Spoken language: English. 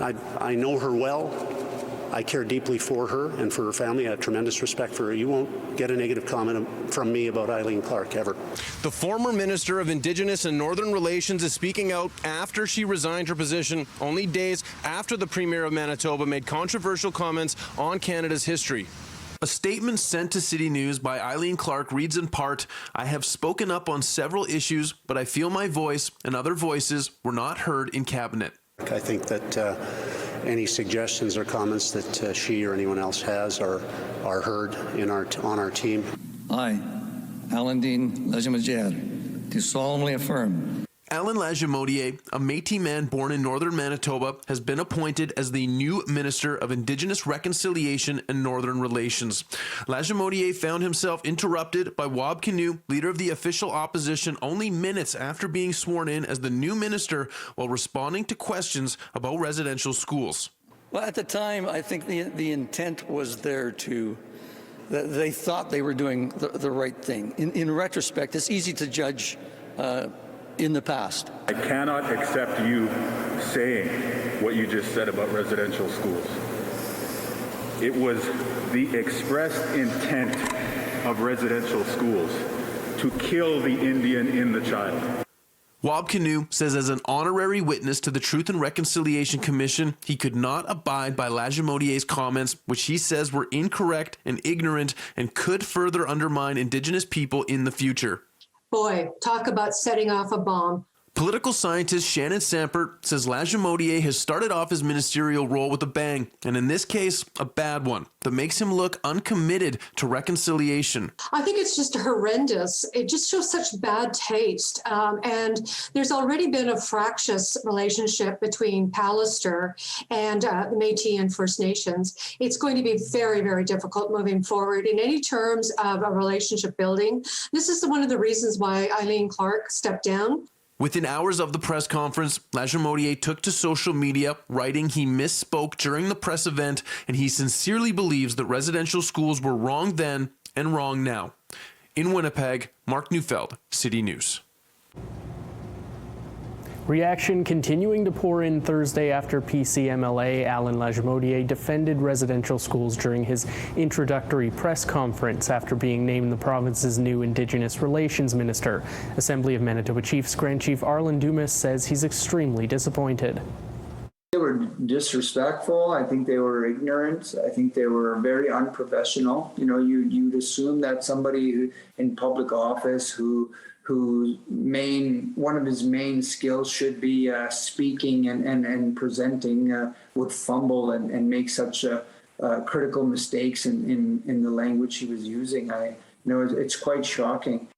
I know her well. I care deeply for her and for her family. I have tremendous respect for her. You won't get a negative comment from me about Eileen Clark ever. The former Minister of Indigenous and Northern Relations is speaking out after she resigned her position, only days after the Premier of Manitoba made controversial comments on Canada's history. A statement sent to City News by Eileen Clark reads in part, "I have spoken up on several issues, but I feel my voice and other voices were not heard in Cabinet." I think that any suggestions or comments that she or anyone else has are heard on our team. I, Alan Dean Lagimodiere, do solemnly affirm. Alan Lagimodiere, a Métis man born in northern Manitoba, has been appointed as the new Minister of Indigenous Reconciliation and Northern Relations. Lagimodiere found himself interrupted by Wab Kinew, leader of the official opposition, only minutes after being sworn in as the new minister while responding to questions about residential schools. Well, at the time, I think the intent was there that they thought they were doing the right thing. In retrospect, it's easy to judge in the past. I cannot accept you saying what you just said about residential schools. It was the expressed intent of residential schools to kill the Indian in the child. Wab Kinew says as an honorary witness to the Truth and Reconciliation Commission, he could not abide by Lagimodiere's comments, which he says were incorrect and ignorant and could further undermine Indigenous people in the future. Boy, talk about setting off a bomb. Political scientist Shannon Sampert says Lagimodiere has started off his ministerial role with a bang, and in this case, a bad one, that makes him look uncommitted to reconciliation. I think it's just horrendous. It just shows such bad taste. And there's already been a fractious relationship between Pallister and the Métis and First Nations. It's going to be very, very difficult moving forward in any terms of a relationship building. This is one of the reasons why Eileen Clark stepped down. Within hours of the press conference, Lagimodiere took to social media, writing he misspoke during the press event and he sincerely believes that residential schools were wrong then and wrong now. In Winnipeg, Mark Neufeld, City News. Reaction continuing to pour in Thursday after PC MLA Alan Lagimodiere defended residential schools during his introductory press conference after being named the province's new Indigenous Relations Minister. Assembly of Manitoba Chiefs Grand Chief Arlen Dumas says he's extremely disappointed. They were disrespectful. I think they were ignorant. I think they were very unprofessional. You know, you'd assume that somebody in public office whose one of his main skills should be speaking and presenting would fumble and make such critical mistakes in the language he was using. It's quite shocking.